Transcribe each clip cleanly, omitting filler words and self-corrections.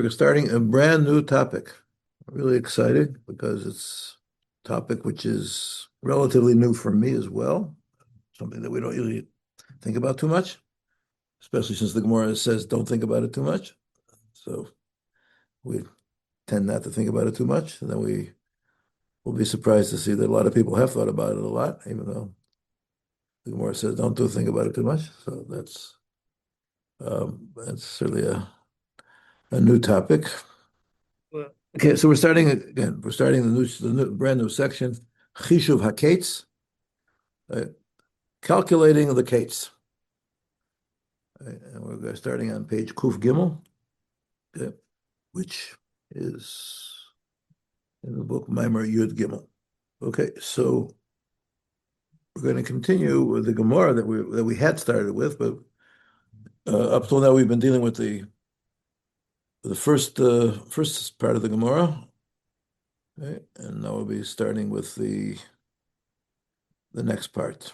we're starting a brand new topic. I'm really excited because it's a topic which is relatively new for me as well, something that we don't usually think about too much, especially since the Gemara says don't think about it too much. So we tend not to think about it too much, and then we will be surprised to see that a lot of people have thought about it a lot, even though the Gemara says don't think about it too much. So that's certainly a new topic. Okay, so we're starting again. We're starting the brand new section, Chishuv HaKetz, calculating the Kates. And we're starting on page Kuf Gimel, which is in the book Maimer Yud Gimel. Okay, so we're going to continue with the Gemara that we had started with, but up till now we've been dealing with the first part of the Gemara, okay? And now we'll be starting with the next part.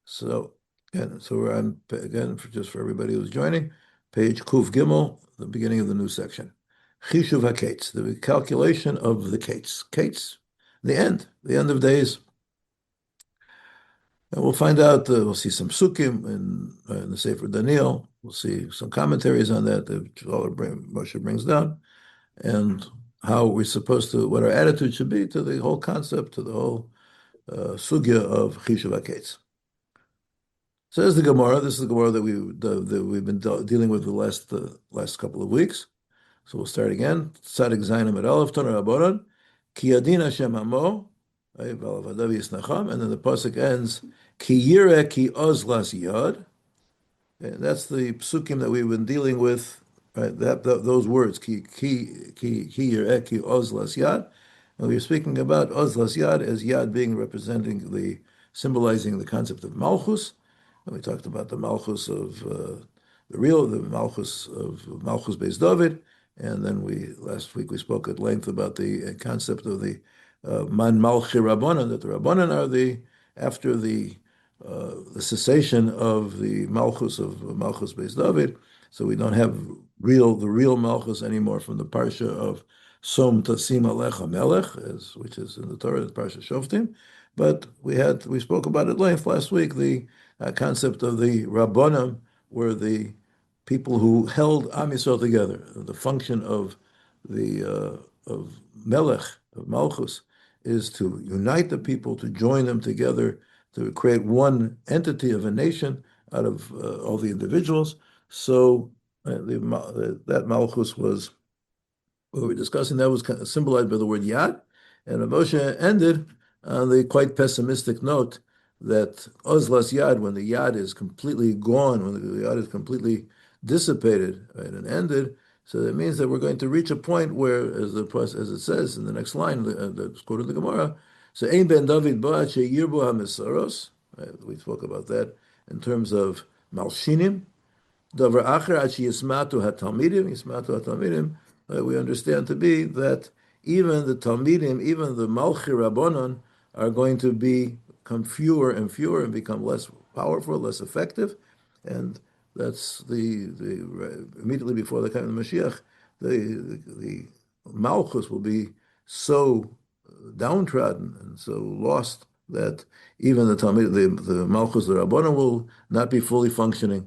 So we're on again just for everybody who's joining, page Kuf Gimel, the beginning of the new section, Chishuv HaKetz, the calculation of the Kates. Kates, the end of days. And we'll find out. We'll see some psukim in the Sefer Daniel. We'll see some commentaries on that Moshe brings down, and how we're supposed to, what our attitude should be to the whole concept, to the whole sugya of Chishuv HaKetz. Says the Gemara. This is the Gemara that we've been dealing with the last couple of weeks. So we'll start again. Tzadik Zayin Amud Aleph Toner Rabbanan Ki Yadin Hashem Amo. And then the pasuk ends, Ki yireh ki oz las yad. And that's the psukim that we've been dealing with, right? Those words, Ki yireh ki oz las yad. And we were speaking about oz las yad as yad being symbolizing the concept of malchus. And we talked about the malchus of the malchus of Malchus Beis David. And then last week we spoke at length about the concept of the Man Malchi Rabbanan, that the Rabbanan are after the cessation of the Malchus of Malchus Beis David, so we don't have the real Malchus anymore from the parsha of Som Tasim Alecha Melech, which is in the Torah, the parsha Shoftim. But we spoke about at length last week the concept of the Rabbanim were the people who held Am Yisrael together. The function of Melech, of Malchus, is to unite the people, to join them together, to create one entity of a nation out of all the individuals. So that Malchus was, what we're discussing, that was kind of symbolized by the word Yad. And Moshe ended on the quite pessimistic note that Ozlas Yad, when the Yad is completely gone, when the Yad is completely dissipated, right, and ended, so that means that we're going to reach a point where, as it says in the next line that's quoted in the Gemara, so Ein ben David ba'ad sheyirbu ha'mesaros. We spoke about that in terms of malshinim. Davar acher ad sheyismatu hatalmidim. We understand to be that even the talmidim, even the malchi rabbanon, are going to become fewer and fewer and become less powerful, less effective, and that's immediately before the coming of Moshiach, the Malchus will be so downtrodden and so lost that even the Malchus, the Rabbanon, will not be fully functioning.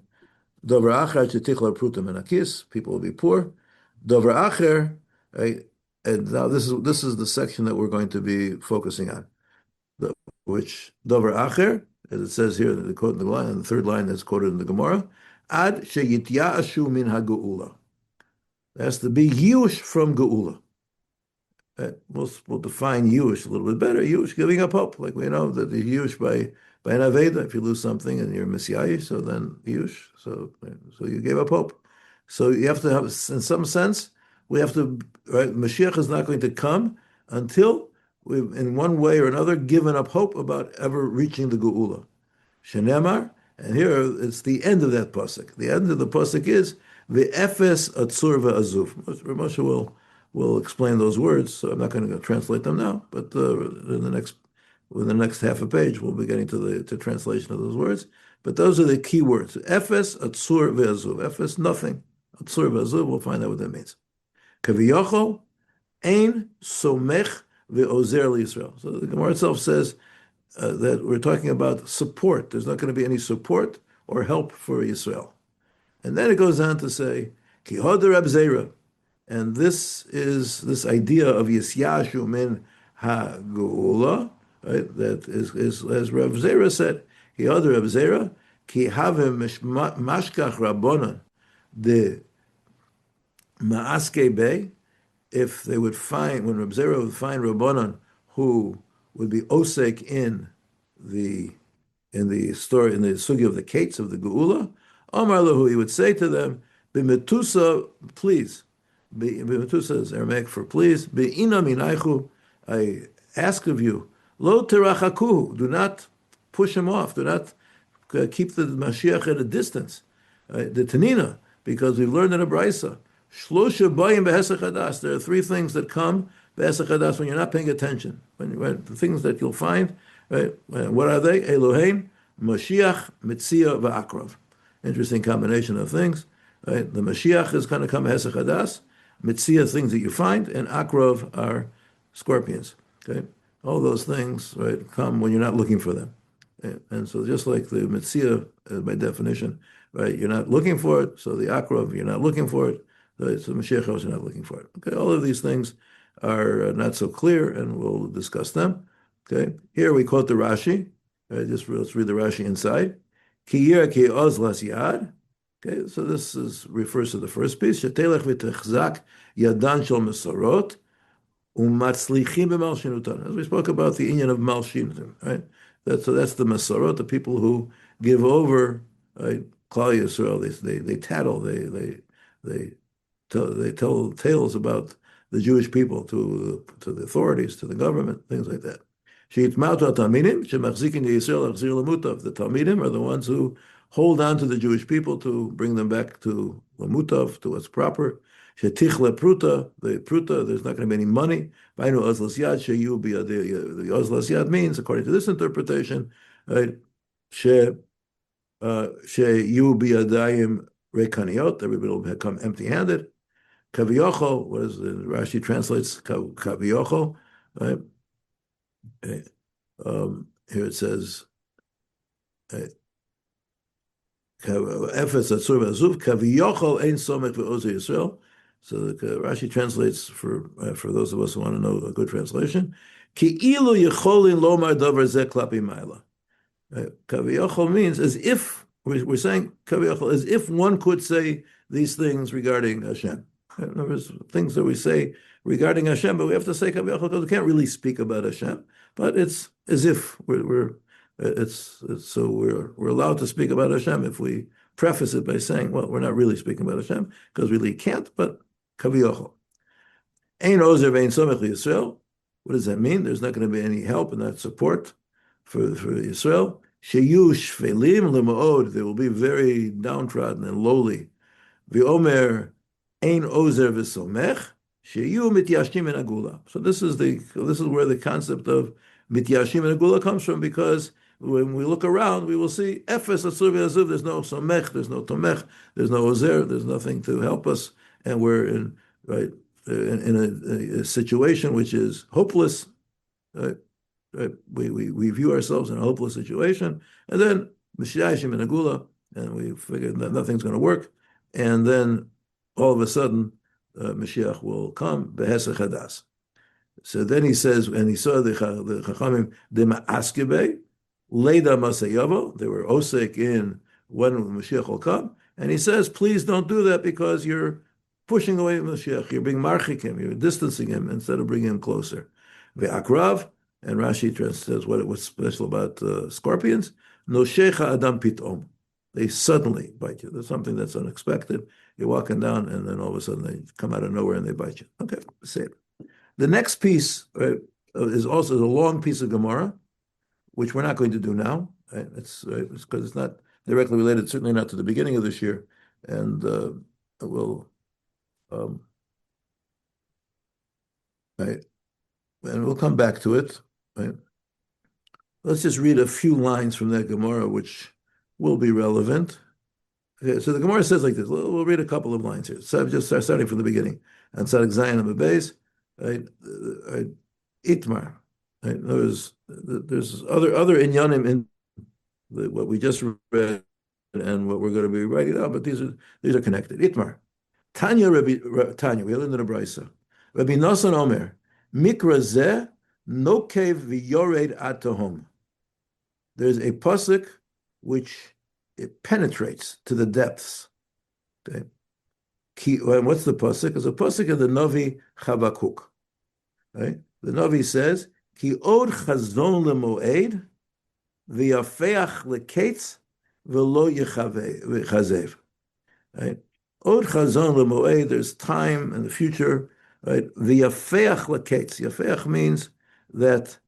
Dover acher shetichla pruta menakis, people will be poor. Dover acher, right? And now this is the section that we're going to be focusing on, which Dover acher, as it says here, the quote in the line, and the third line that's quoted in the Gemara. Ad sheyitya'ashu min ha'geula. There has to be yush from geula. We'll define yush a little bit better. Yush, giving up hope, like we know that the yush by an aveda. If you lose something and you're messiah, so then yush. So you gave up hope. So you have to have, in some sense, we have to. Right, Mashiach is not going to come until we've, in one way or another, given up hope about ever reaching the geula. Shenemar. And here it's the end of that pasuk. The end of the pasuk is ve'efes atzur ve'azuv. Moshe will explain those words, so I'm not going to translate them now. But in the next half a page, we'll be getting to the translation of those words. But those are the key words: efes atzur ve'azuv. Efes, nothing. Tzur v'azuv, we'll find out what that means. Kaviyochol ein somech ve'ozer l'Yisrael. So the Gemara itself says that we're talking about support. There's not going to be any support or help for Yisrael. And then it goes on to say, Ki hoder Reb Zera. And this is this idea of Yisyashu min ha-geula, right? That is as Reb Zera said, Ki hoder Reb Zera, ki havim mashkach rabbonan de ma'aske bey, if they would find, when Reb Zera would find rabbonan who would be osek the story, in the sugi of the kates of the geula, Amar lahu, he would say to them, "B'metusa, please." B'metusa is Aramaic for please. Be'ina minaychu, I ask of you, lo terachakuhu, do not push him off, do not keep the Mashiach at a distance. The Tanina, because we've learned in a brisa, shlosha bayim behesach hadas. There are three things that come behesach hadas when you're not paying attention. The things that you'll find, right? What are they? Eloheim, Moshiach, Metzia, va'akrav. Interesting combination of things. Right? The Mashiach is going to come Hesach Hadas, Metzia, things that you find, and Akrav are scorpions. Okay, all those things, right, come when you're not looking for them. And so just like the Metzia, by definition, right, you're not looking for it, so the Akrav, you're not looking for it, right, so Mashiach also not looking for it. Okay, all of these things are not so clear, and we'll discuss them. Okay, here we quote the Rashi. Right, let's read the Rashi inside. Ki yira ki oz las yad. Okay, so this refers to the first piece. Shetelech v'techzak yadan shel mesorot umatzlichim b'malshinutan. As we spoke about the inyan of malshinutan, right? That's the mesorot, the people who give over, right? Klal Yisrael. They tattle. They tell tales about the Jewish people to the authorities, to the government, things like that. The Talmidim are the ones who hold on to the Jewish people to bring them back to Lamutav, to what's proper. Shetichle pruta, the pruta, there's not going to be any money. The ozlas yad means, according to this interpretation, right, she biyadayim rekaniot, everybody will come empty-handed. Kaviyachol, what is the Rashi translates kaviyachol, right? Here it says, Efes atzur v'azuv kaviyachol ein somek v'ozer Yisrael. So Rashi translates for those of us who want to know a good translation. Ki ilu yecholin lomar davar zeh klapi ma'ila. Kaviyachol means as if we're saying kaviyachol as if one could say these things regarding Hashem. In other words, things that we say regarding Hashem, but we have to say kaviyachol because we can't really speak about Hashem. But it's as if we're allowed to speak about Hashem if we preface it by saying, well, we're not really speaking about Hashem because we really can't, but kaviyachol. Ein ozer ve'ein somech Yisrael. What does that mean? There's not going to be any help and not support for Yisrael. Sheyu shvelim lema'od. They will be very downtrodden and lowly. V'omer ein ozer v'somech. Sheyu mityashim in agula. So this is where the concept of mityashim in agula comes from, because when we look around, we will see efes atzur v'azuv. There's no somech, there's no tomech, there's no ozer, there's nothing to help us, and we're in a situation which is hopeless. We view ourselves in a hopeless situation, and then mityashim in agula, and we figure that nothing's going to work, and then all of a sudden Mashiach will come behesach hadas. So then he says, and he saw the Chachamim de ma'askebe leda masayavo. They were osek in when Mashiach will come, and he says, please don't do that because you're pushing away Mashiach. You're being marchik him. You're distancing him instead of bringing him closer. Ve'akrav, and Rashi says what was special about scorpions. Noshecha adam pitom. They suddenly bite you. There's something that's unexpected. You're walking down, and then all of a sudden they come out of nowhere and they bite you. Okay, say it. The next piece is also a long piece of Gemara, which we're not going to do now. Right? It's because it's not directly related, certainly not to the beginning of this year, and we'll right, and we'll come back to it. Right? Let's just read a few lines from that Gemara, which will be relevant. Okay, so the Gemara says like this. We'll read a couple of lines here. So just starting from the beginning. And Tzadik Zayin on the base, right? Itmar. Right? There's other inyanim in what we just read and what we're going to be writing out, but these are connected. Itmar. Tanya, we learned in the Brisa. Rabbi Nosson Omer, Mikra zeh nokev v'yored ad tohom. There's a pasuk which it penetrates to the depths. Okay. What's the pasuk? It's a pasuk of the Navi Chabakuk. Right? The Navi says, Ki od chazon lemoed v'yafeach leketz v'lo yechazev. Right? Od chazon lemoed, there's time in the future. Right? V'yafeach leketz. Yafeach means that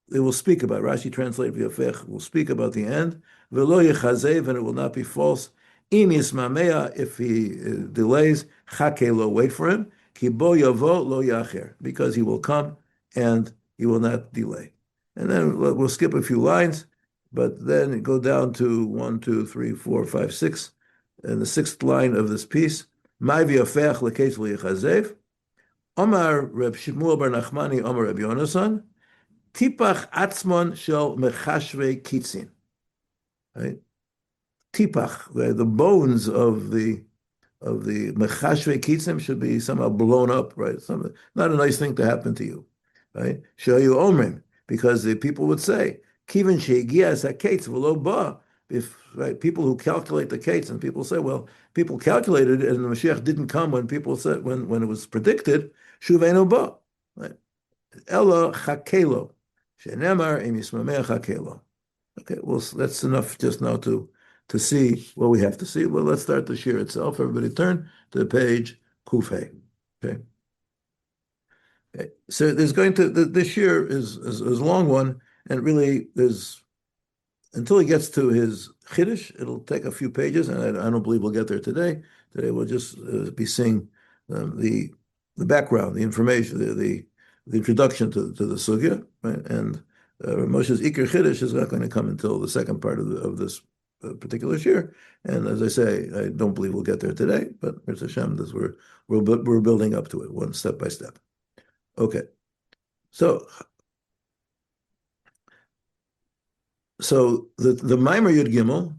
they will speak about. Rashi translated v'yafeach will speak about the end. V'lo yechazev, and it will not be false. Im yismamea, if he delays, chake lo, wait for him. Ki bo yavo lo yacher, because he will come and he will not delay. And then we'll skip a few lines, but then go down to 1, 2, 3, 4, 5, 6, and the sixth line of this piece. Mai v'yafeach leketz lo yechazev. Omar Reb Shmuel bar Nachmani, Omar Reb Yonasan, tipach atzmon shel mechashvei kitzin. Right? Tipach, the bones of the mechashvei kitzim should be somehow blown up, right? Not a nice thing to happen to you, right? Shoyu omrim, because the people would say, kiven shegias haketz v'lo ba. If right, people who calculate the kates, and people say, well, people calculated it, and the Mashiach didn't come when people said when it was predicted, shuvenu ba, right? Ella chakelo, shenemar im yismameh chakelo. Okay, well, that's enough just now to see what we have to see. Well, let's start the shir itself. Everybody turn to page Kufay. Okay. Okay. So there's going to this shir is a long one, and really there's until he gets to his chiddush, it'll take a few pages, and I don't believe we'll get there today. Today we'll just be seeing the background, the information, the introduction to the sugya, right? And Moshe's Iker Chiddush is not going to come until the second part of this particular shir. And as I say, I don't believe we'll get there today, but Mirz Hashem, we're building up to it one step by step. Okay, so the Maimer Yud Gimel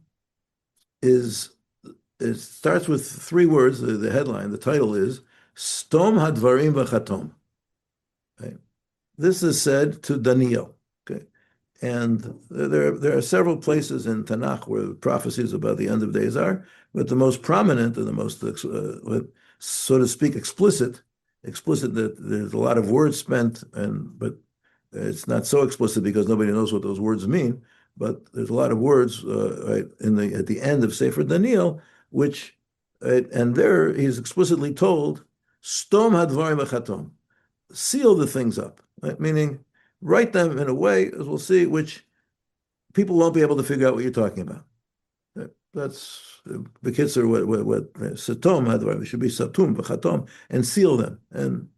it starts with 3 words. The headline, the title is Stom Hadvarim V'Chatom. Okay. This is said to Daniel. Okay, and there are several places in Tanakh where the prophecies about the end of days are, but the most prominent and the most, so to speak, explicit that there's a lot of words spent, but it's not so explicit because nobody knows what those words mean. But there's a lot of words right at the end of Sefer Daniel, which and there he's explicitly told, "Stom hadvarim v'chatom," seal the things up, right? Meaning write them in a way, as we'll see, which people won't be able to figure out what you're talking about. That's the kids are what satom hadvarim. It should be satum v'chatom, and seal them, and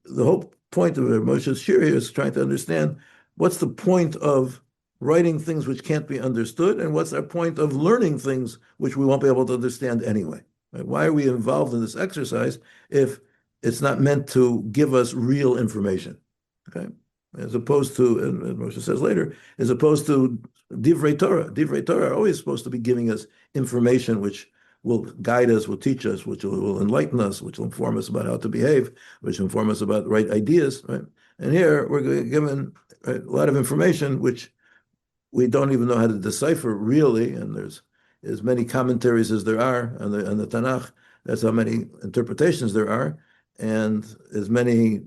the whole point of Moshe's shir here is trying to understand what's the point of writing things which can't be understood, and what's our point of learning things which we won't be able to understand anyway. Right? Why are we involved in this exercise if it's not meant to give us real information? Okay, as opposed to, and Moshe says later, as opposed to divrei Torah. Divrei Torah are always supposed to be giving us information which will guide us, will teach us, which will enlighten us, which will inform us about how to behave, which will inform us about right ideas, right? And here we're given a lot of information which we don't even know how to decipher really, and there's as many commentaries as there are on the Tanakh. That's how many interpretations there are, and as many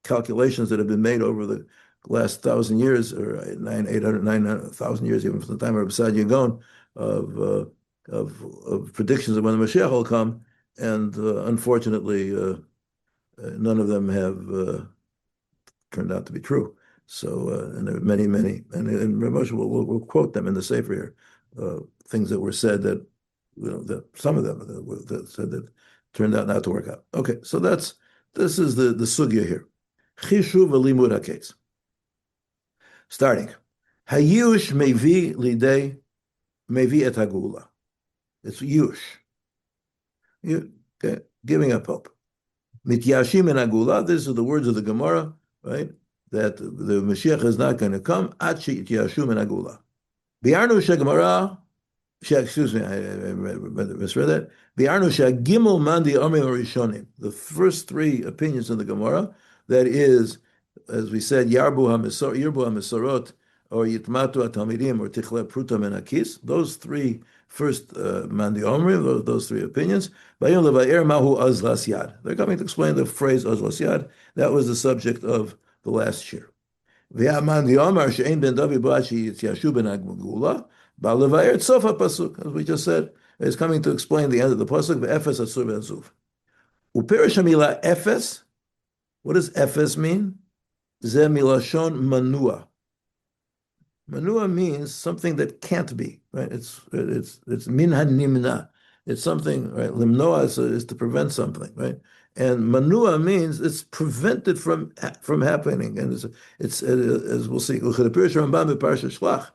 calculations that have been made over the last 1,000 years, or 900,000 years, even from the time of Rabbi Sadia Gaon, of predictions of when the Mashiach will come, and unfortunately, none of them have turned out to be true. So, and there are many, and Rav Moshe will quote them in the Sefer here, things that were said that, that some of them that said that turned out not to work out. Okay, so this is the sugya here. Chishuv v'limud haketz. Starting, Hayush mevi lidei mevi et hagula. It's yush. Okay, giving up hope. Mityashim and agula. These are the words of the Gemara, right? That the Mashiach is not going to come. Achi Yashum and agula. Biarnu shegemara. Excuse me, I misread that. Biarnu shegimel mandi amrim rishonim. The first three opinions in the Gemara. That is, as we said, Yarbu HaMesorot, or Yitmatu HaTalmidim, or Tichle Pruta Menakis. Those three first Mandi Omrim, those three opinions. Bayom Levaer Mahu Azlas Yad. They're coming to explain the phrase Azlas Yad. That was the subject of the last year. Mandi Omar She'ein Ben Davi Ba'ashi Yityashu Ben Agmagula. Ba'levaer Tzofa Pasuk, as we just said, is coming to explain the end of the Pasuk. Ve'efes Asur Ve'azuv. Uperish HaMilah Efes. What does Efes mean? Ze milashon manua. Manua means something that can't be, right? It's min hanimna. It's something, right? Limnoa is to prevent something, right? And manua means it's prevented from happening. And it's as we'll see. Rambam b'Parsha Shlach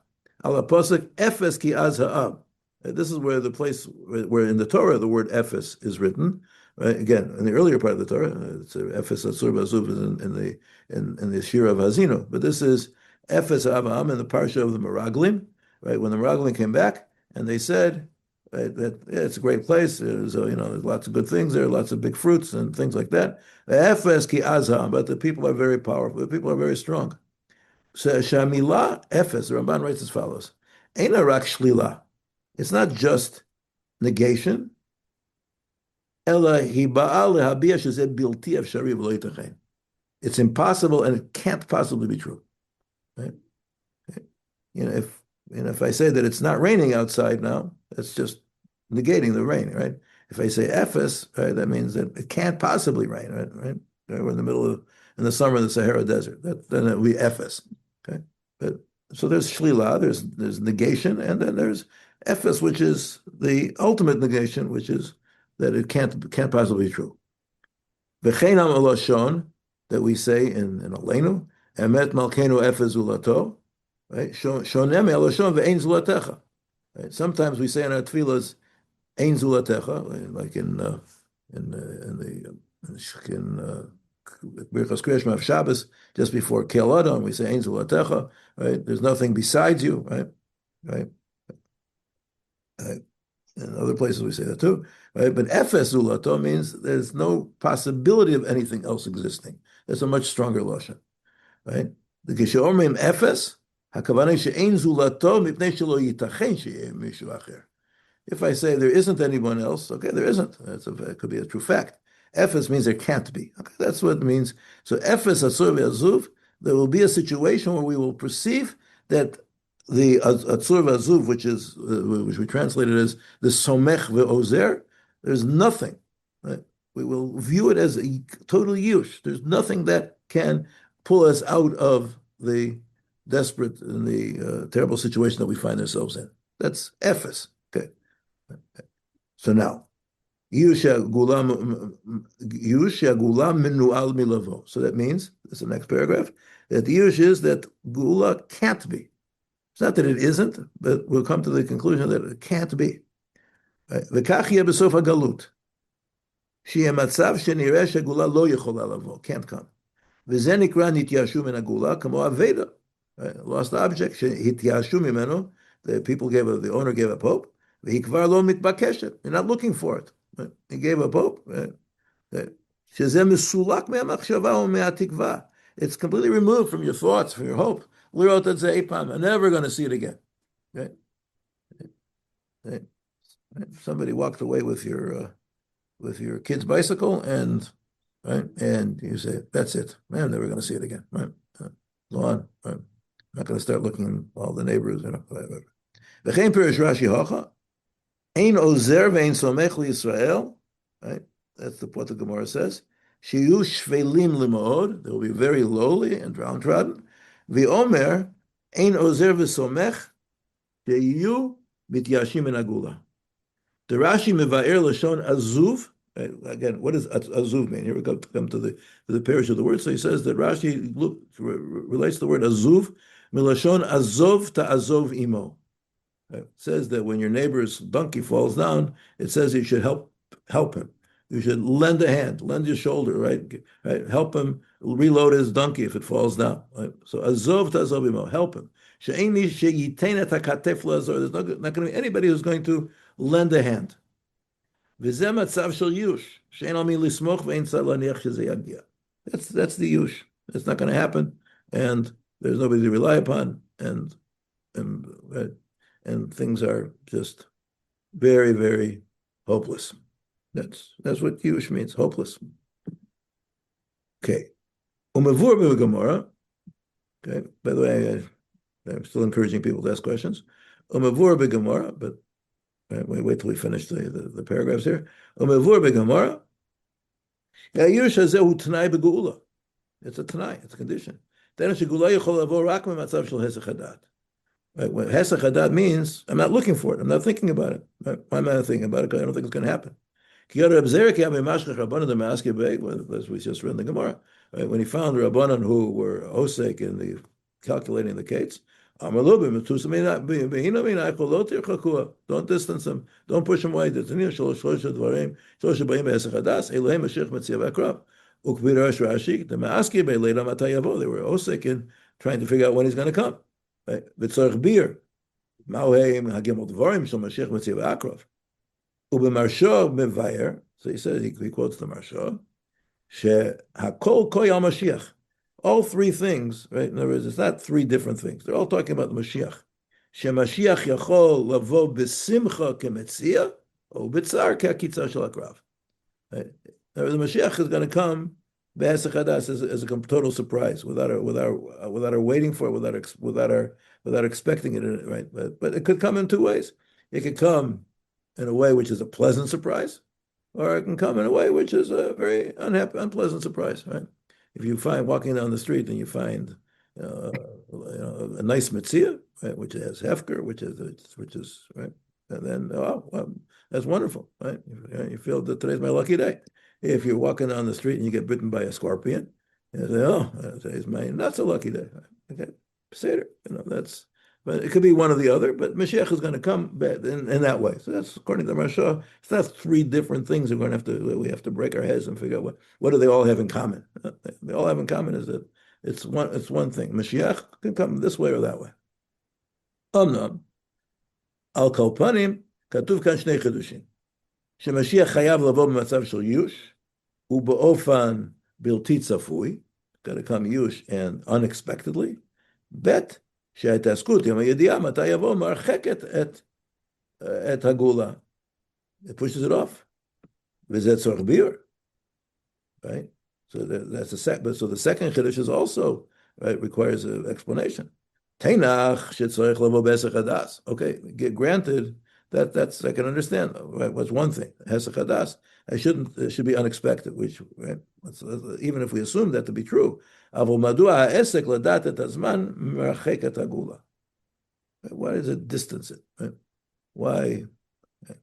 ala pasuk efes ki az ha'am. This is where the place where in the Torah the word efes is written. Right? Again, in the earlier part of the Torah, it's Efes Asur B'Azuv in the Shira of Hazino. But this is Efes Avam in the Parsha of the Meraglim, right? When the Meraglim came back and they said, right, that it's a great place. There's there's lots of good things there, lots of big fruits and things like that. Efes ki azam, but the people are very powerful. The people are very strong. So Shamila Efes, the Ramban writes as follows: Eina rak shlila. It's not just negation. It's impossible and it can't possibly be true. Right? If I say that it's not raining outside now, that's just negating the rain, right? If I say Ephes, right, that means that it can't possibly rain, right? We're in the summer in the Sahara Desert. Then it would be Ephes. Okay. So there's Shlila, there's negation, and then there's Ephes, which is the ultimate negation, which is that it can't possibly be true. V'cheinam alashon, that we say in Aleinu, emet malkeinu efes zulato, right? Shonem alashon ve'ein zulatecha. Right? Sometimes we say in our tefillas, ein zulatecha, like in Birchas Kriya Shema of Shabbos, just before Kel Adam, we say ein zulatecha, right? There's nothing besides you, right? Right? In other places we say that too, right? But Efes Zulato means there's no possibility of anything else existing. That's a much stronger lashon, right? The Gesheomrim Efes, Hakavane she'ein Zulato mipnei shelo yitachen she'yeh mishu acher. If I say there isn't anyone else, okay, there isn't. It could be a true fact. Efes means there can't be. Okay, that's what it means. So Efes Asur Ve'azuv, there will be a situation where we will perceive that the Atzur V'Azuv, which we translated as the Somech Ve'ozer, there's nothing. Right? We will view it as a total yush. There's nothing that can pull us out of the desperate and the terrible situation that we find ourselves in. That's Ephes. Okay. So now, Yush Gula Minual Milavo. So that means, that's the next paragraph, that the yush is that Gula can't be. It's not that it isn't, but we'll come to the conclusion that it can't be. V'kach yeh b'sof hagalut. Sheyeh matzav shenireh shegula lo yechola lavo. Can't come. V'zeh nikra nityashu min hagula kamo aveda. Lost object. Hityashu mimenu. The owner gave up hope. V'hikvar lo mitbakeshet. You're not looking for it. Right? He gave up hope. Shezeh mesulak me'amachshava u'me'atikva. It's completely removed from your thoughts, from your hope. I'm never going to see it again. Right? Right? Somebody walked away with your kid's bicycle, and you say, "That's it. I'm never going to see it again." Right? Go on. Right? I'm not going to start looking at all the neighbors. V'chein pirish Rashi Hocha, ein ozer ve'ein somech liYisrael. Right? That's what the Gemara says. Shiyu shvelim limaod. They will be very lowly and downtrodden. V'omer ein ozer v'somech sheyu mityashim in agula. The Rashi mevaer lashon azuv. Again, what does azuv mean? Here we come to the parish of the word. So he says that Rashi relates the word azuv milashon azov to azov imo. It says that when your neighbor's donkey falls down, it says you should help him. You should lend a hand, lend your shoulder, right? Right? Help him reload his donkey if it falls down. Right? So azov tazovimo, help him. There's not going to be anybody who's going to lend a hand. That's the yush. It's not going to happen, and there's nobody to rely upon, and and things are just very, very hopeless. That's what yush means, hopeless. Okay. Umavur Gemara. Okay. By the way, I'm still encouraging people to ask questions. Umavur Gemara, but wait till we finish the paragraphs here. Umavur Gemara. Yush hazehu t'nai begeula. It's a t'nai. It's a condition. Then shegula yichol lavor rak mematzav shel hesach hadat. Right? What hesach hadat means, I'm not looking for it. I'm not thinking about it. Right? Why am I not thinking about it? Because I don't think it's going to happen. As we just read in the Gemara, right? When he found the Rabbanan who were osek in the calculating the kates, don't distance him, don't push him away. They were osek in trying to figure out when he's going to come. Right? Ubemarsho mevayer, so he says, he quotes the Marsho, Hakol koyal Mashiach. All three things, right? In other words, it's not three different things. They're all talking about the Mashiach. Mashiach yachol lavo b'simcha kemetzia, or b'tzar ke'akitza shel akrav. The Mashiach is going to come b'hesach hadas as a total surprise, without our waiting for it, without our expecting it, right? But it could come in two ways. It could come in a way which is a pleasant surprise, or it can come in a way which is a very unpleasant surprise, right? If you find walking down the street and you find a nice mitzvah, right, which has hefker, which is right, and then well, that's wonderful, right? You feel that today's my lucky day. If you're walking down the street and you get bitten by a scorpion, you say, oh, today's my not so lucky day. Okay, Seder, that's. But it could be one or the other, but Mashiach is going to come in that way. So that's according to the Marsha. It's not three different things we have to break our heads and figure out what do they all have in common. They all have in common is that it's one thing. Mashiach can come this way or that way. Amnam al kolpanim katuv kan shnei chedushim. Shemashiach chayav lavo b'matzav shel yush ubeofan bilti tzafui. Got to come yush and unexpectedly. Bet. שההתעסקות עם הידיעה מתי יבוא מרחקת את הגאולה. It pushes it off. וזה צורך ביור. Right? So that's the second chiddush is also, right, requires an explanation. Teinach שצריך לבוא בהסך hadas. Okay, granted, that's I can understand. Right? What's one thing? Hesach hadas. It should be unexpected, which, right? Even if we assume that to be true. Why does it distance it? Right? Why? I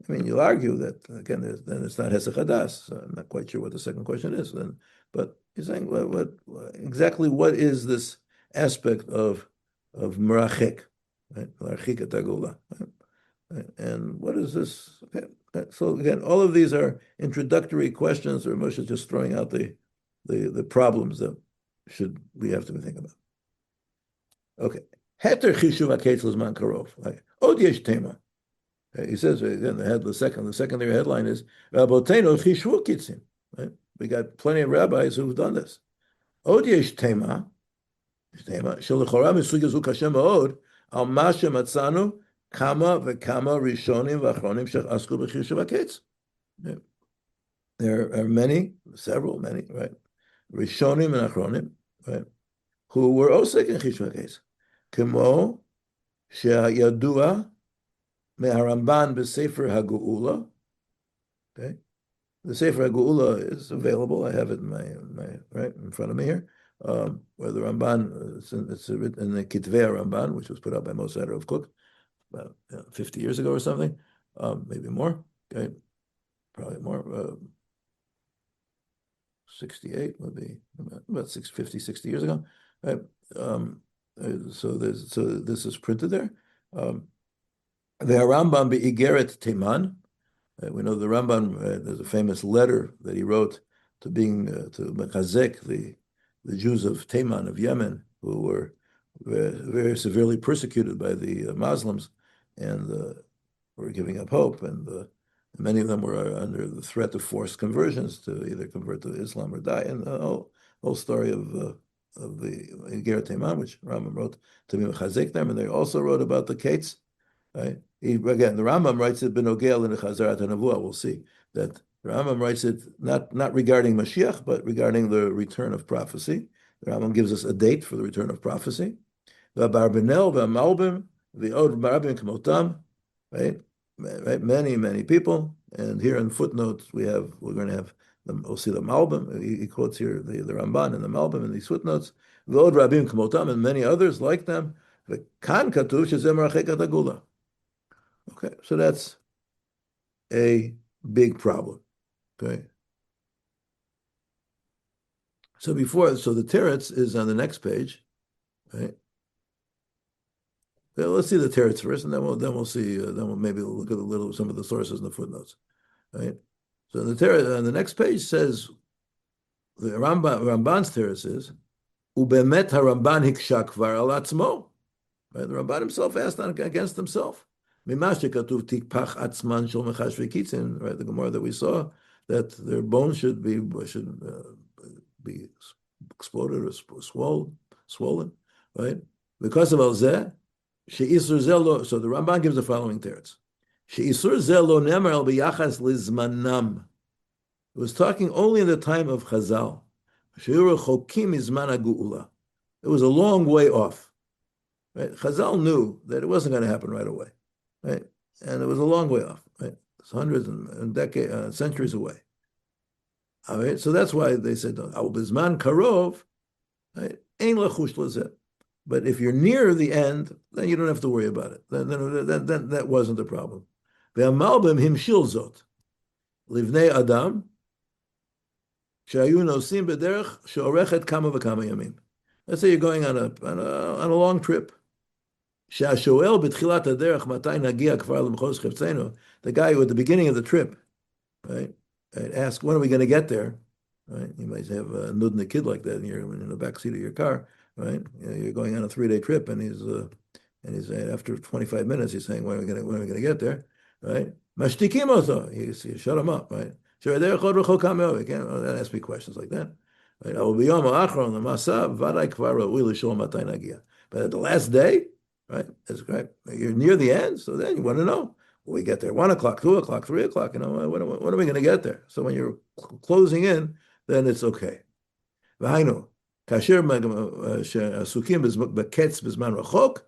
mean, you'll argue that again. Then it's not hesach hadas. So I'm not quite sure what the second question is. Then, but you're saying exactly what is this aspect of merachek, right? Merachik et hagula. And what is this? Okay. So again, all of these are introductory questions, or Moshe is just throwing out the problems that we have to think about. Okay. Heter chishuv haketz l'zman karov. Like od yesh tema. He says again, the secondary headline is Rabotenu chishuv kitzim. Right? We got plenty of rabbis who've done this. Od yesh tema. Shelichora misugya zu kashem od al ma shematzanu kama v'kama rishonim v'achronim shechasku b'chishuv haketz. There are many, right? Rishonim and Achronim, right? Who were osek in Chishuv HaKetz. Kemo she'yadua me'haramban b'Sefer HaGeula. Okay, the Sefer HaGeula is available. I have it in my right in front of me here. Where the Ramban, it's written in the Kitvei Ramban, which was put out by Moshe of Cook about 50 years ago or something, maybe more. Okay, probably more. 68 would be about 60 years ago. Right? So this is printed there. The Rambam be'igeret Teman. We know the Rambam. There's a famous letter that he wrote to to Mechazek, the Jews of Teman of Yemen, who were very severely persecuted by the Muslims, and were giving up hope, and many of them were under the threat of forced conversions to either convert to Islam or die. And the whole story of the Iger Teman, which Rambam wrote to be Mechazek them, and they also wrote about the Kates. Right? Again, the Rambam writes it benogel in the Chazarat HaNavuah. We'll see that the Rambam writes it not regarding Mashiach, but regarding the return of prophecy. The Rambam gives us a date for the return of prophecy. The Barbanel, the Malbim, the Od Marabim Kamotam, right? Many people. And here in footnotes we're going to have we'll see the Malbim. He quotes here the Ramban and the Malbim in these footnotes. The Od Rabim Kamotam and many others like them. The Kan Katuv Shezem Rachekat Agula. Okay, so that's a big problem. Okay. So the teretz is on the next page, right? Well, let's see the teretz first, and then we'll see. Then we'll maybe look at some of the sources in the footnotes, right? So the teretz on the next page says the Ramban's teretz is ubemet haRamban hikshak kvar al atzmo. Right? The Ramban himself asked against himself. Right, the Gemara that we saw, that their bones should be exploded or swollen, right? Because of al-zeh, she'isur zelo. So the Ramban gives the following teretz: she'isur zelo nemer al biyachas lizmanam. It was talking only in the time of Chazal. She'uru chokim izman ha'geula. It was a long way off. Right? Chazal knew that it wasn't going to happen right away. Right, and it was a long way off. Right, it's hundreds and decades, centuries away. All right, so that's why they said, "Al bizman karov, right? Ein lachush lazeh." But if you're near the end, then you don't have to worry about it. Then that wasn't the problem. Ve'amalbim himshil zot livnei adam shayu nosim b'derech she'orechet kama v'kama yamim. Let's say you're going on a long trip. The guy who at the beginning of the trip, right, ask, when are we going to get there? Right, you might have a nudnik kid like that in the back seat of your car, right? You're going on a 3-day trip, and he's after 25 minutes, he's saying, when are we going to get there? Right? Mashtikim oto. You shut him up, right? You can't ask me questions like that. Right? But at the last day, right? That's great. You're near the end, so then you want to know. Will we get there 1 o'clock, 2 o'clock, 3 o'clock? When are we going to get there? So when you're closing in, then it's okay. V'hainu, kasher asukim b'ketz b'zman rachok,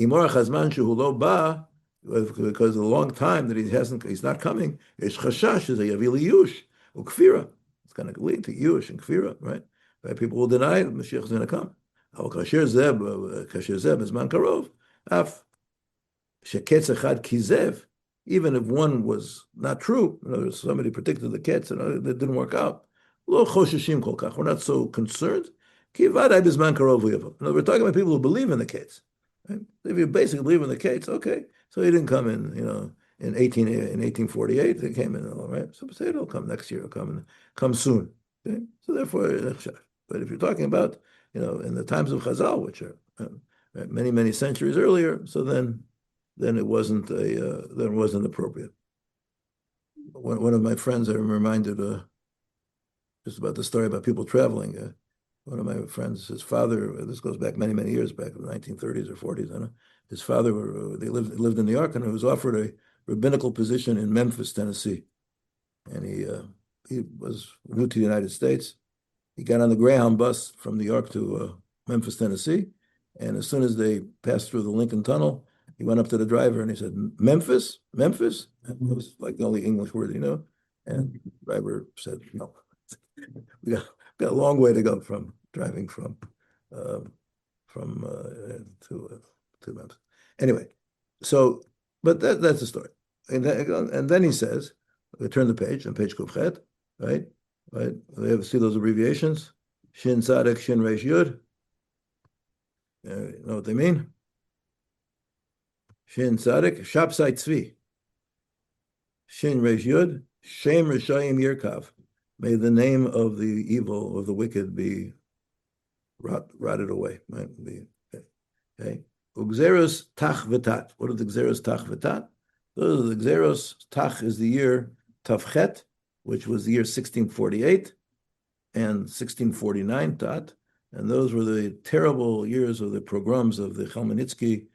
imor chazman shehu lo ba, because of the long time that he's not coming. Yesh chashash is a yavili yush ukfira. It's going to lead to yush and kfira, right? People will deny it. Mashiach is going to come. Kasher zeb b'zman karov. Af sheketz echad kizev, even if one was not true, somebody predicted the ketz and it didn't work out. Lo chosheshim kol kach. We're not so concerned. Ki vadai bizman karov u'yavo. We're talking about people who believe in the ketz. Right? If you basically believe in the ketz, okay. So he didn't come in, in 1848. He came in, all right. So say it'll come next year. It'll come soon. Okay? So therefore, but if you're talking about, in the times of Chazal, which are many centuries earlier, so then it wasn't appropriate. One of my friends, I'm reminded just about the story about people traveling. One of my friends, his father, this goes back many years back in the 1930s or 40s. I know his father, they lived in New York, and he was offered a rabbinical position in Memphis, Tennessee, and he was new to the United States. He got on the Greyhound bus from New York to Memphis, Tennessee. And as soon as they passed through the Lincoln Tunnel, he went up to the driver and he said, Memphis? Memphis? It was like the only English word, And the driver said, no. We got a long way to go from driving to Memphis. Anyway, so, but that's the story. And then he says, we turn the page, on page Kufchet, right? Right? We have see those abbreviations. Shin Tzadek, Shin Reish Yud. You know what they mean? Shin Tzadik, Shapsai Tzvi, Shin Resh Yud, Shem Rishayim Yirkav. May the name of the evil, of the wicked, be rotted away. Okay. Ugzeros Tach V'Tat. What are the Gzeros Tach V'Tat? Those are the Gzeros. Tach is the year Tavchet, which was the year 1648, and 1649 Tat. And those were the terrible years of the pogroms of the Khmelnytsky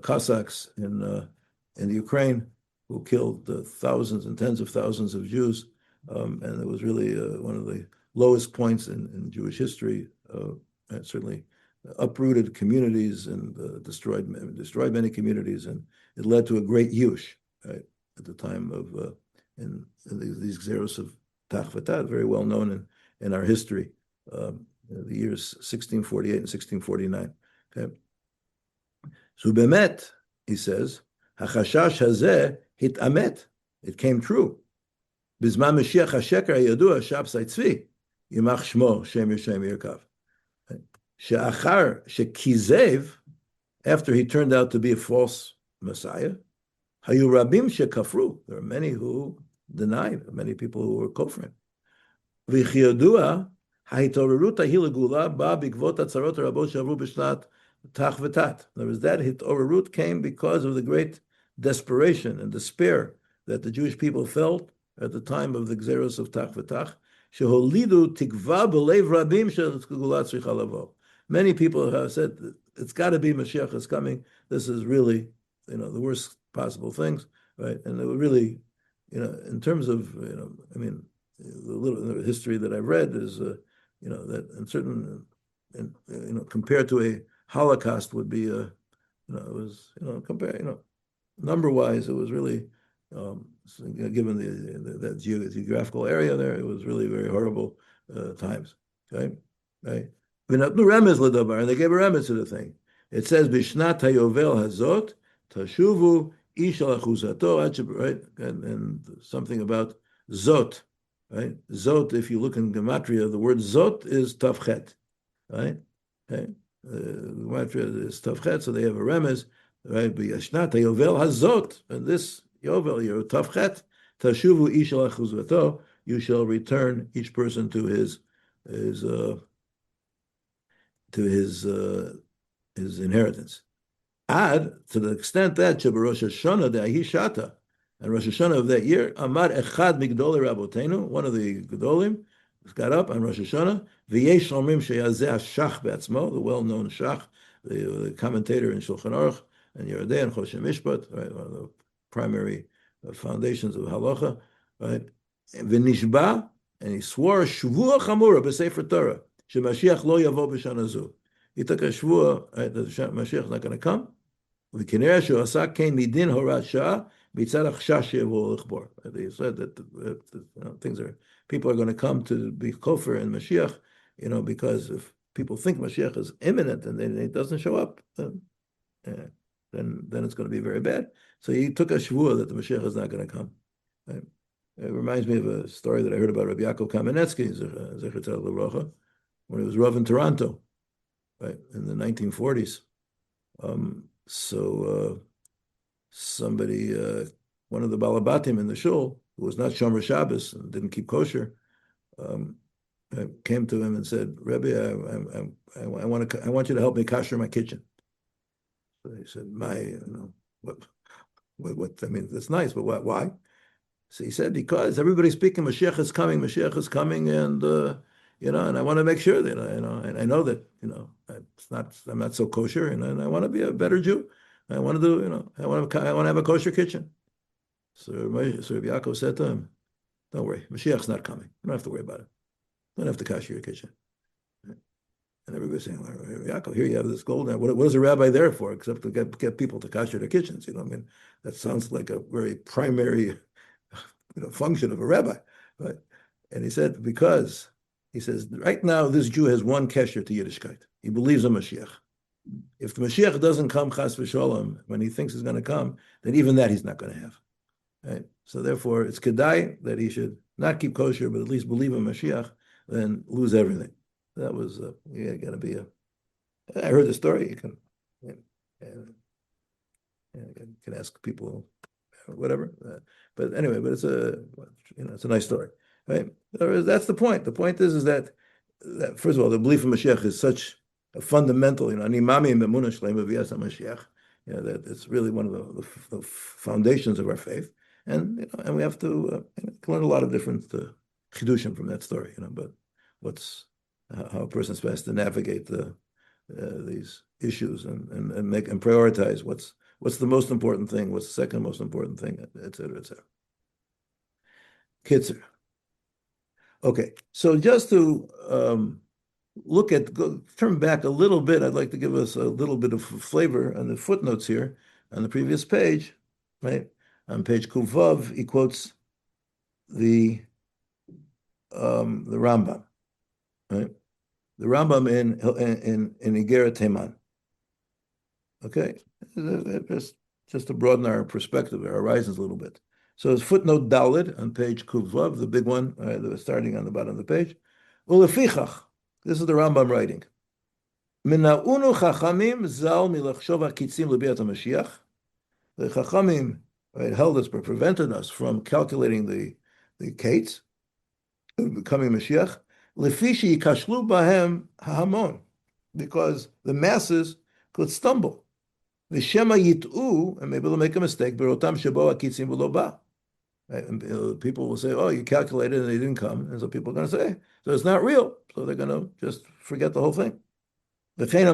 Cossacks in the Ukraine, who killed thousands and tens of thousands of Jews. And it was really one of the lowest points in Jewish history. And certainly uprooted communities and destroyed many communities, and it led to a great yush, right, at the time of in these Xeros of Tach V'Tat, very well known in our history, the years 1648 and 1649. Okay, so bemet, he says, hachashash hazeh hitamet, it came true. Bizman Mashiach HaSheker HaYadua Shapsai Tzvi Yimach Shmo Shem Yishem Yirkav. She'achar shekizev, after he turned out to be a false Messiah, hayu rabim shekafru, there are many who denied, many people who were kofrin. V'chiyadua hahitorerut ahilagula ba bikvot atzarot rabot shavru b'shnat tach v'tat. There was that hitorerut came because of the great desperation and despair that the Jewish people felt at the time of the Gzeros of Tach v'Tach. Sheholidu tikva b'leiv rabim shel-gula tzricha lavo. Many people have said it's got to be Mashiach is coming. This is really, the worst possible things, right? And it would really, in terms of, I mean, the little history that I've read is, that in certain, compared to a Holocaust would be, it was, number-wise, it was really, given that geographical area there, it was really very horrible times, okay? Right? And they gave a remez to the thing. It says, Bishnat hayovel hazot, tashuvu ish al achuzato, right? And something about zot, right? Zot, if you look in Gematria, the word zot is tavchet, right? Okay? Gematria is tavchet, so they have a remez, right? Bishnat hayovel hazot, and this yovel, your tavchet, tashuvu ish al achuzato, you shall return each person to his inheritance. Add to the extent that Rosh Hashanah the Ahishata, and Rosh Hashanah of that year, Amar Echad Migdolei Rabotenu, one of the Gedolim, got up on Rosh Hashanah. V'yesh Omrim Sheyazeh Shach Be'atzmo, the well-known Shach, the commentator in Shulchan Aruch and Yerodei and Choshen Mishpat, right, one of the primary foundations of Halacha, right? V'nishba, and he swore Shvua Chamura b'Sefer Torah. Mashiach lo yavo b'shana zu. He took a shvua that Mashiach is not going to come. V'kinei she'asa kein midin horat shah b'tzad achshash she'yavo l'chbor. He said that people are going to come to be kofar in Mashiach, because if people think Mashiach is imminent and then it doesn't show up, then it's going to be very bad. So he took a shvua that the Mashiach is not going to come. Right? It reminds me of a story that I heard about Rabbi Yaakov Kamenetsky, Zecher Tzedek Livrocha, when he was Rav in Toronto, right, in the 1940s. Somebody, one of the Balabatim in the shul, who was not Shomer Shabbos and didn't keep kosher, came to him and said, Rebbe, I want you to help me kosher my kitchen. So he said, what, I mean, that's nice, but why? So he said, because everybody's speaking, Mashiach is coming, and and I want to make sure that and I know that I'm not so kosher, and I want to be a better Jew. I want to do I want to have a kosher kitchen. So Rabbi Yaakov said to him, "Don't worry, Mashiach's not coming. You don't have to worry about it. You don't have to kosher your kitchen." And everybody's saying, well, Yaakov, here you have this gold. What is a rabbi there for except to get people to kosher their kitchens? I mean, that sounds like a very primary function of a rabbi, right? And he said, because he says, right now, this Jew has one kesher to Yiddishkeit. He believes in Mashiach. If the Mashiach doesn't come, chas v'sholom, when he thinks he's going to come, then even that he's not going to have. Right? So therefore, it's kedai that he should not keep kosher, but at least believe in Mashiach, then lose everything. That was, got to be I heard the story. You can ask people, whatever. But anyway, but it's a nice story, right? That's the point. The point is that first of all, the belief in Mashiach is such a fundamental, animami memuna shleima v'yas Mashiach. That it's really one of the foundations of our faith, and and we have to learn a lot of different chidushim from that story, but how a person is supposed to navigate these issues and make and prioritize what's the most important thing, what's the second most important thing, et cetera, et cetera. Kitzer. Okay, so just to turn back a little bit, I'd like to give us a little bit of flavor on the footnotes here on the previous page, right? On page Kuvav, he quotes the Rambam, right? The Rambam in Igeret Teman. Okay, just to broaden our perspective, our horizons a little bit. So it's footnote Daled on page Kuvav, the big one, starting on the bottom of the page. Ulefichach. This is the Rambam writing. Mina'unu chachamim zal milachshov hakitzim lebiat HaMashiach. The chachamim held us, but prevented us from calculating the kates of becoming Mashiach. Lefishi yikashlu bahem hahamon, because the masses could stumble. V'shema yit'u, and maybe they'll make a mistake. Berotam shebo hakitzim v'lo ba. And people will say, "Oh, you calculated and they didn't come," and so people are going to say, hey, "So it's not real." So they're going to just forget the whole thing. This is the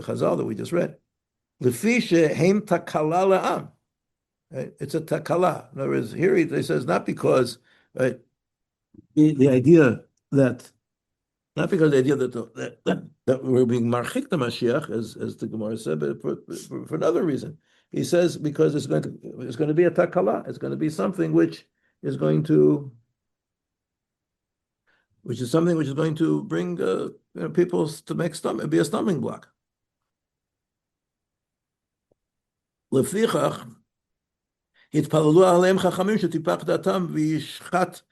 Chazal that we just read. It's a takala. In other words, here he says not because the idea that that we're being marchik the Mashiach, as the Gemara said, but for another reaon. He says because it's going to be a takala. It's going to be something which is going to bring people to be a stumbling block. Lefichach hitpalalu aleim chachamim shetipach datam v'yishchat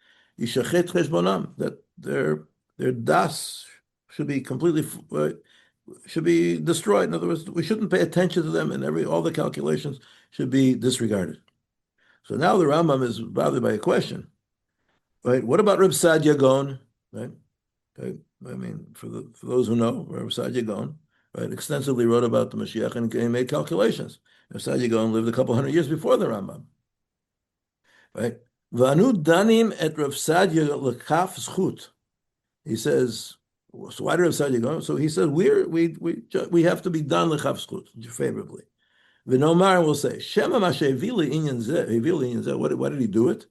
yishachet cheshbonam, that their das should be completely should be destroyed. In other words, we shouldn't pay attention to them, and all the calculations should be disregarded. So now the Rambam is bothered by a question, right? What about Reb Sadia Gaon, right? Okay. I mean, for those who know, Reb Sadia Gaon, right, extensively wrote about the Mashiach and he made calculations. Reb Sadia Gaon lived a couple hundred years before the Rambam, right? V'anu danim et Reb Sadia lekaf zchut. He says, so why did Reb Sadia go? So he said, we have to be done l'chaf zchut favorably. V'nomar will say, Shema mashe vili inyan zeh. Why did he do it?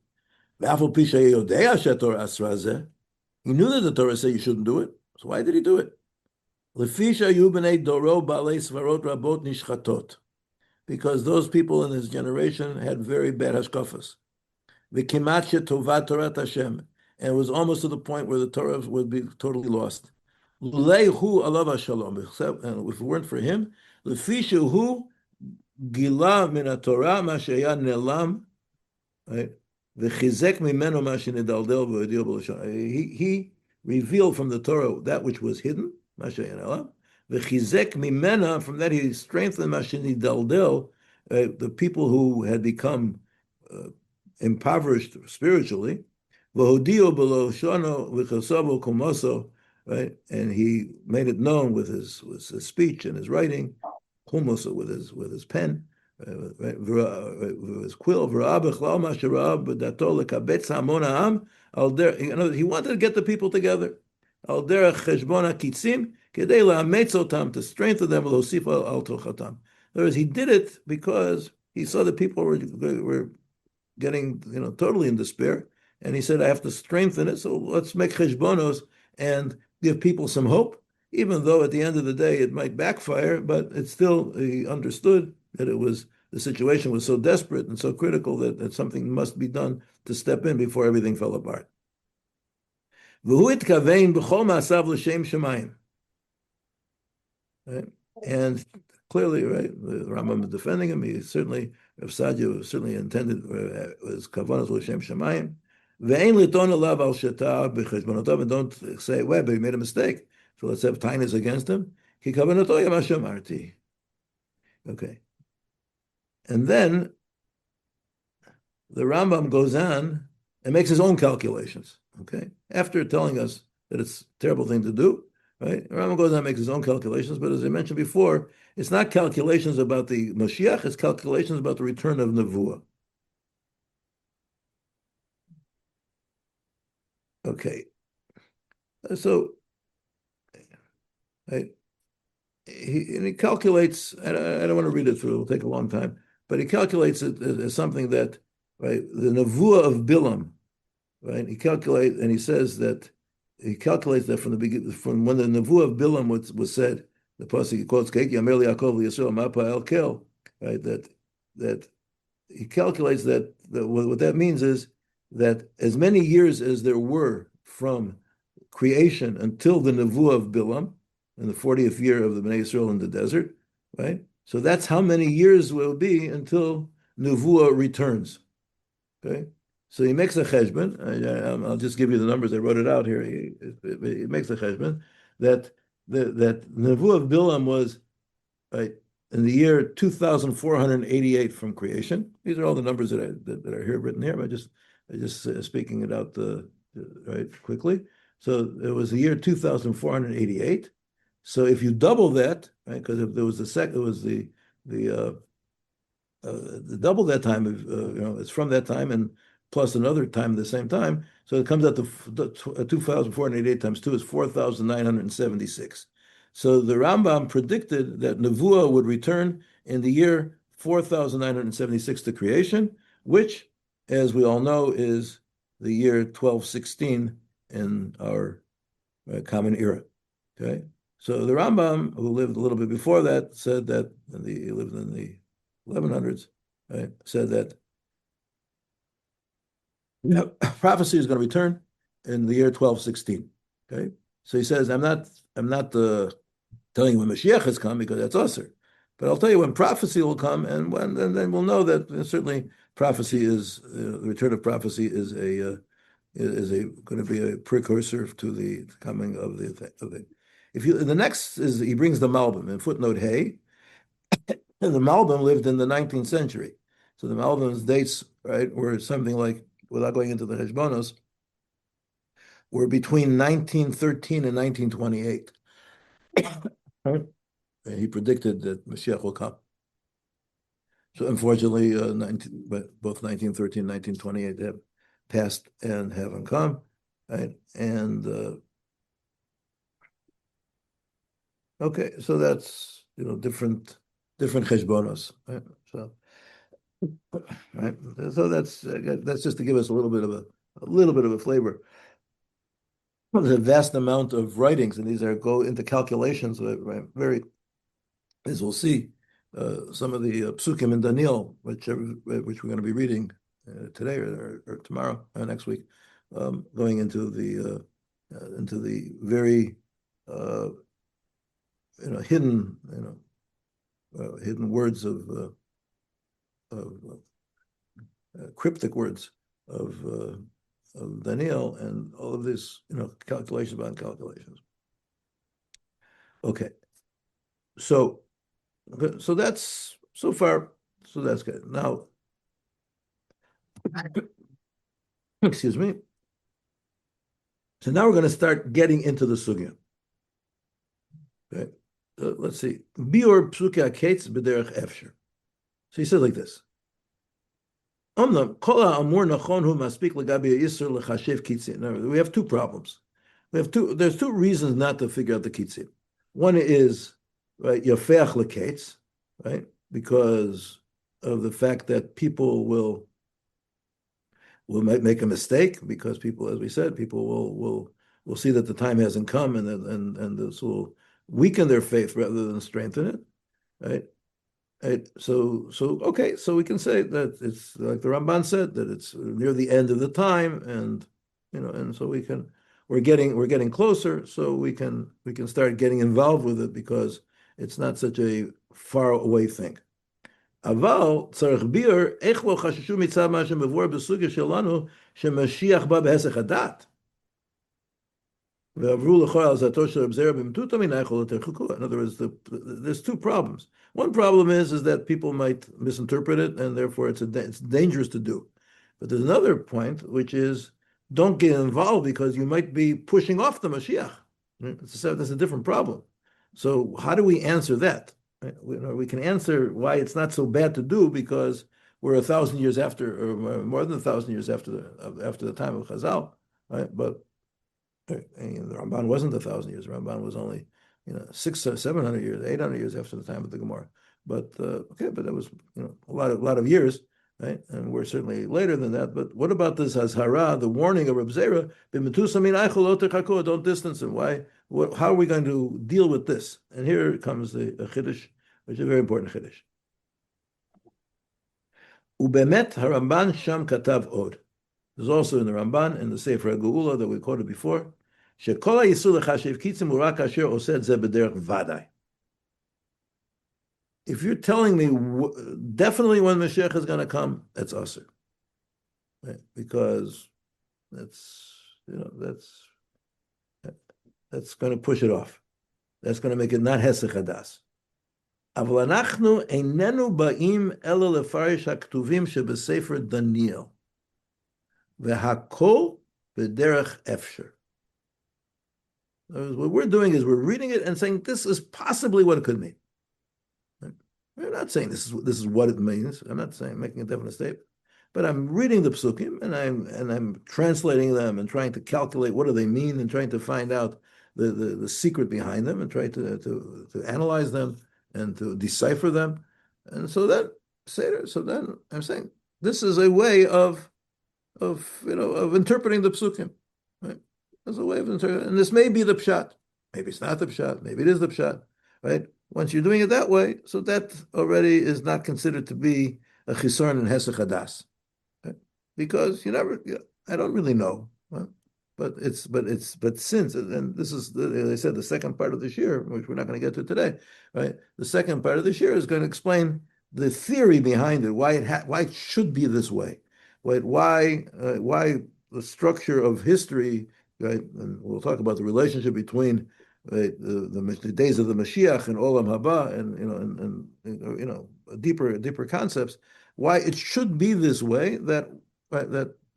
V'afal pisha yodea shetor asra zeh. He knew that the Torah said you shouldn't do it. So why did he do it? Lefisha yu b'nei doro ba'alei svarot rabot nishchatot. Because those people in his generation had very bad hashkafas. V'kimat shetovat Torah Hashem. And it was almost to the point where the Torah would be totally lost. Leihu alav shalom. And if it weren't for him, lefisha hu gila min Torah ma sheya nelam, v'chizek mimeno ma shenidaldel v'odio b'lashon. He revealed from the Torah that which was hidden, ma sheya nelam. V'chizek mimena, from that he strengthened ma shenidaldel, the people who had become impoverished spiritually. Right, and he made it known with his speech and his writing, with his pen, with his quill. He wanted to get the people together. To strengthen them. In other words, he did it because he saw that people were getting totally in despair. And he said, I have to strengthen it, so let's make cheshbonos and give people some hope, even though at the end of the day it might backfire, but it's still, he understood that the situation was so desperate and so critical that something must be done to step in before everything fell apart. Right? And clearly, right, the Rambam is defending him. He certainly, Rav Sadia certainly intended, was kavanas l'shem shemayim. And don't say, well, but he made a mistake, so let's have tainas against him. Okay. And then the Rambam goes on and makes his own calculations. Okay. After telling us that it's a terrible thing to do, right? The Rambam goes on and makes his own calculations, but as I mentioned before, it's not calculations about the Moshiach, it's calculations about the return of Nevuah. Okay. So right, he calculates, I don't want to read it through, it'll take a long time, but he calculates it as something that, right, the Nevuah of Bilam, right? He calculates, and he says that he calculates that from the beginning, from when the Nevuah of Bilam was said, the pasuk he quotes, "Keik Yamer Yaakov Yisrael Mapa El Kel," right? That he calculates that what that means is that as many years as there were from creation until the Nevuah of Bilam, in the 40th year of the Bnei Yisrael in the desert, right? So that's how many years will be until Nevuah returns. Okay, so he makes a cheshbon. I'll just give you the numbers. I wrote it out here. He makes a cheshbon that Nevuah of Bilam was right in the year 2,488 from creation. These are all the numbers that are here written here. I just speaking it out right quickly. So it was the year 2,488. So if you double that, right, because if there was it was the double that time of it's from that time and plus another time at the same time. So it comes out to 2,488 times 2 is 4,976. So the Rambam predicted that Nevuah would return in the year 4,976 to creation, which, as we all know, is the year 1216 in our common era. Okay, so the Rambam, who lived a little bit before that, said that he lived in the 1100s, right, said that prophecy is going to return in the year 1216. Okay, so he says, I'm not telling you when Mashiach has come because that's usher, but I'll tell you when prophecy will come, and then we'll know that certainly prophecy is the return of prophecy is going to be a precursor to the coming of the. If you the next is he brings the Malbim in footnote Hey. And the Malbim lived in the 19th century. So the Malbim's dates, right, were something like, without going into the Heshbonos, were between 1913 and 1928. Right? And he predicted that Mashiach will come. So unfortunately, both 1913 and 1928 have passed and haven't come. Right? And okay, so that's different cheshbonos. Right? So. Right. So that's just to give us a little bit of a flavor. There's a vast amount of writings, and these go into calculations. Right, very, as we'll see, some of the psukim in Daniel, which we're going to be reading today or tomorrow or next week, going into the very hidden hidden words of cryptic words of Daniel and all of this, calculations about calculations. Okay, so that's so far, so that's good. Now, excuse me. So now we're going to start getting into the sugya. Okay, let's see. Bior psuke aketz b'derech efsher. So he says like this. We have two problems. There's two reasons not to figure out the kitzim. One is, right, yafeach leketz, right, because of the fact that people will make a mistake, because people, as we said, people will see that the time hasn't come, and this will weaken their faith rather than strengthen it, right? Right. So okay, so we can say that it's like the Ramban said, that it's near the end of the time, and and so we're getting closer, so we can start getting involved with it because it's not such a far away thing. Aval tzarich bir ech lo chashishu mitzav ma shemevor besugya shelanu shemashiach ba behesech hadat. In other words, there's two problems. One problem is that people might misinterpret it, and therefore it's dangerous to do. But there's another point, which is don't get involved because you might be pushing off the Mashiach. That's a different problem. So how do we answer that? We can answer why it's not so bad to do because we're 1,000 years after, or more than 1,000 years after the time of Chazal, right? But the Ramban wasn't 1,000 years. The Ramban was only 600, 700 years, 800 years after the time of the Gemara. But but that was a lot of years, right? And we're certainly later than that. But what about this Hazhara, the warning of Reb Zera? Don't distance him. Why? How are we going to deal with this? And here comes a chiddush, which is a very important chiddush. Ubemet Haramban Sham Katav Od. There's also in the Ramban in the Sefer Geula that we quoted before. Shekol Yisur Lechashiv Kitzim Urak Asher Osed Ze B'derech Vadai. If you're telling me definitely when Mashiach is going to come, that's usher, right? Because that's going to push it off. That's going to make it not hesech hadas. אבל אנחנו איננו באים אלא לפרש הכתובים שבספר דניאל, והכל בדרך אפשר. What we're doing is we're reading it and saying this is possibly what it could mean. We're not saying this is what it means. I'm not saying making a definite statement, but I'm reading the psukim and I'm translating them and trying to calculate what do they mean and trying to find out the secret behind them and try to analyze them and to decipher them. And so then I'm saying this is a way of interpreting the psukim, right? As a way of interpreting, and this may be the pshat, maybe it's not the pshat, maybe it is the pshat, right? Once you're doing it that way, so that already is not considered to be a chisorn and hesech hadas, right? Because I don't really know, right? But since, and this is, as I said, the second part of the shir, which we're not going to get to today, right? The second part of the shir is going to explain the theory behind it, why it should be this way, right? Why the structure of history, right? And we'll talk about the relationship between the days of the Mashiach and Olam Haba, and deeper concepts. Why it should be this way, that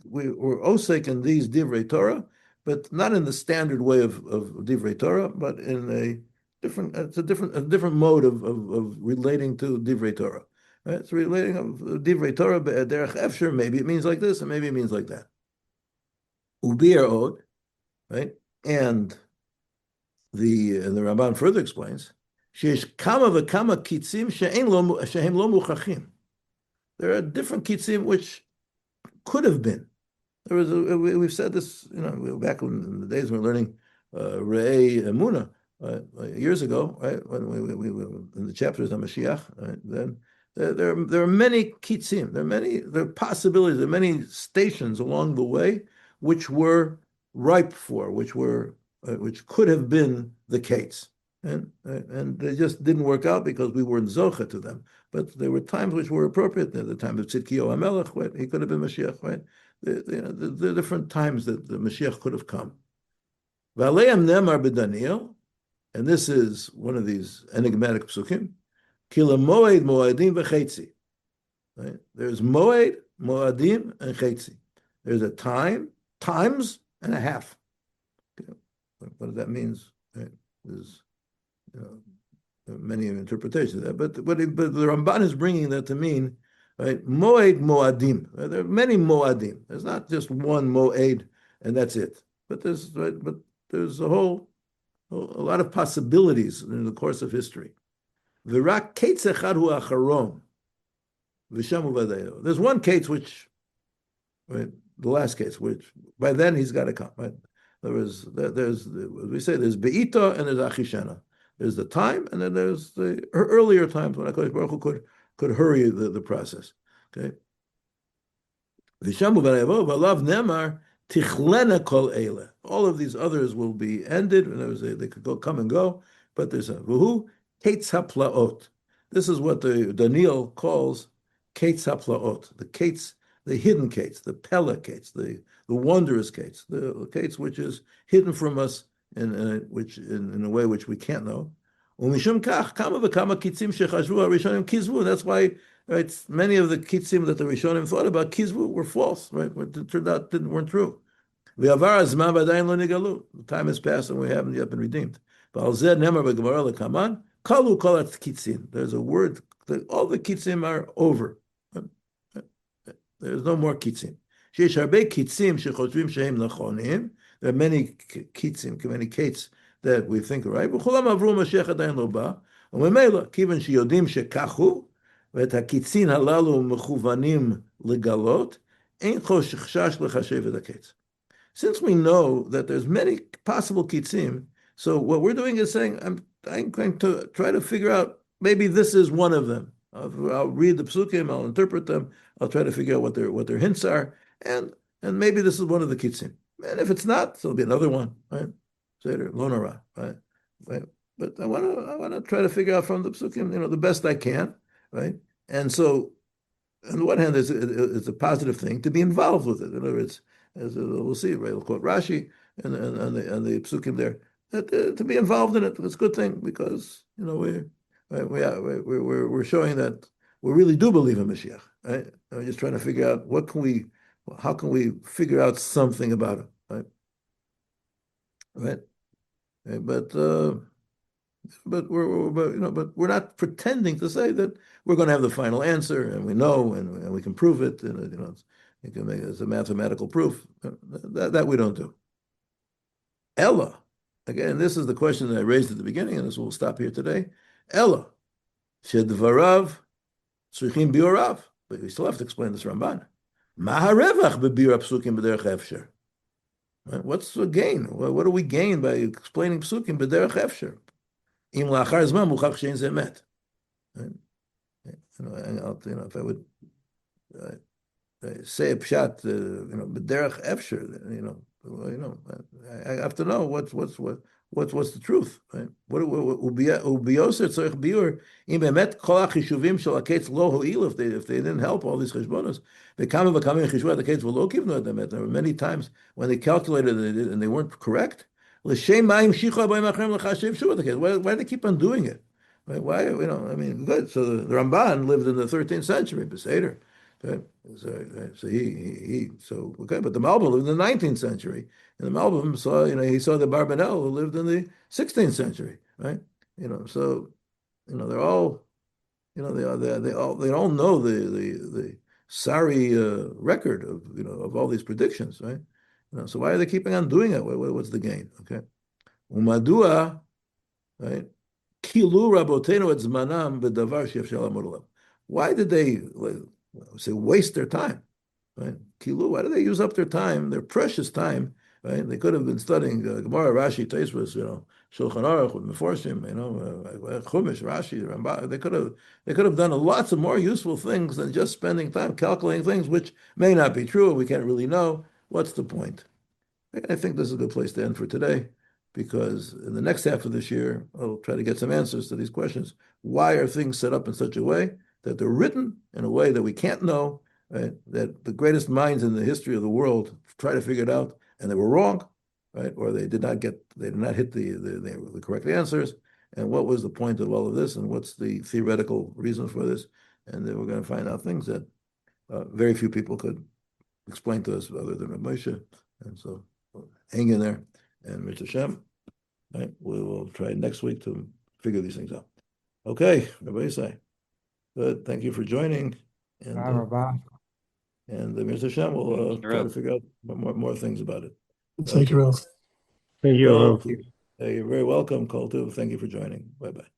we're osek in these divrei Torah, but not in the standard way of divrei Torah, but in a different mode of relating to divrei Torah. Right? It's relating of divrei Torah derech efsher. Maybe it means like this, and maybe it means like that. Ubir od, right? And the Ramban further explains, sheyesh kama v'kama kitzim shehem lo muchachim. There are different kitzim which could have been. We've said this, back in the days when we were learning Re'ei Emunah years ago, right? When we were in the chapters on Mashiach, right? Then there are many kitzim, there are possibilities, there are many stations along the way which were ripe for, which could have been the case, and they just didn't work out because we weren't zocha to them. But there were times which were appropriate. The time of Tzidkiyahu HaMelech, right? He could have been Mashiach, right? The different times that the Mashiach could have come. V'aleim nemar b'Daniel, and this is one of these enigmatic psukim. Ki lemoed moadim v'chetzi. Right? There's moed, moadim, and chetzi. There's a times, and a half. What that means, right? There's many interpretations of that, but the Ramban is bringing that to mean, right? Moed moadim. There are many moadim. There's not just one moed and that's it. But there's a lot of possibilities in the course of history. V'rak ketz echad hu acharon v'shemu v'dayo. There's one case which, right, the last case, which by then he's got to come. Right? There's we say there's be'ita and there's achishena. There's the time, and then there's the earlier times when HaKadosh Baruch Hu could hurry the process. Okay. V'shamu v'nayavo v'alav nemar tichlena kol eile. All of these others will be ended, and they could come and go. But there's a v'hu ketz haplaot. This is what the Daniel calls ketz haplaot. The ketz, the hidden ketz, the pella ketz, the wondrous ketz, the ketz which is hidden from us. In a way which we can't know. Umishum kach kama v'kama kitzim shechashvu harishonim kizvu. That's why, right, many of the kitzim that the Rishonim thought about kizvu were false, right? It turned out weren't true. V'avar hazman v'adayin lo nigalu. The time has passed and we haven't yet been redeemed. V'al zeh nemar v'gemara lekaman kalu kol kitzim. There's a word that all the kitzim are over. There's no more kitzim. Sheyesh harbe kitzim shechoshvim shehem nachonim. There are many kitzim, many kates that we think are right. V'chulam avru Moshiach adayin lo ba. Umemela kiven sheyodim shekachu v'et hakitzin halalu mechuvanim legalot ein choshesh lechashev et haketz. Since we know that there's many possible kitzim, so what we're doing is saying, I'm going to try to figure out, maybe this is one of them. I'll read the psukim, I'll interpret them, I'll try to figure out what their hints are, and maybe this is one of the kitzim. And if it's not, there'll be another one, right? Seder, lonara, right? But I want to try to figure out from the psukim, the best I can, right? And so, on the one hand, it's a positive thing to be involved with it. In other words, as we'll see, right? We'll quote Rashi and the psukim there. To be involved in it, it's a good thing because we're showing that we really do believe in Mashiach. Right? We're just trying to figure out how can we figure out something about it, right? Right? But we're not pretending to say that we're going to have the final answer and we know and we can prove it and you can make it as a mathematical proof. That we don't do. Ella, again, this is the question that I raised at the beginning, and this will stop here today. Ella, shedvarav tzrichim biurav, but we still have to explain this Ramban. Maharevach bebir psukim b'derech efsher. What's the gain? What do we gain by explaining psukim b'derech efsher? Im lachar zman muchach shein zemet. If I would say a pshat, b'derech efsher, I have to know what's the truth, right? If they didn't help all these cheshbonos, there were many times when they calculated and they weren't correct. Why do they keep on doing it? Right? Why, good. So the Ramban lived in the 13th century, Beseder. Okay. So but the Malbim lived in the 19th century, and the Malbim saw, he saw the Barbanel who lived in the 16th century, right? So, they're all, they all know the sorry record of all these predictions, right? So why are they keeping on doing it? What's the gain? Okay, Umadua, right? Kilu rabotenu et zmanam b'davar she'efshar lamod alav. Why did they say waste their time, right? Kilu, why do they use up their time, their precious time, right? They could have been studying Gemara, Rashi, Tosfos, Shulchan Aruch, Meforshim, Chumash, Rashi, Rambam. They could have done lots of more useful things than just spending time calculating things which may not be true. We can't really know. What's the point? I think this is a good place to end for today, because in the next half of this year, I'll try to get some answers to these questions. Why are things set up in such a way that they're written in a way that we can't know, right? That the greatest minds in the history of the world try to figure it out, and they were wrong, right? Or they did not hit the correct answers. And what was the point of all of this? And what's the theoretical reason for this? And then we're going to find out things that very few people could explain to us other than Rabbi Moshe. And so hang in there. And Mr. Shem, right? We will try next week to figure these things out. Okay, Rabbi say. Good. Thank you for joining. And Mr. Shem will try to figure out more things about it. Thank you, Ralph. Thank you, Ralph. You're very welcome, Cole, too. Thank you for joining. Bye-bye.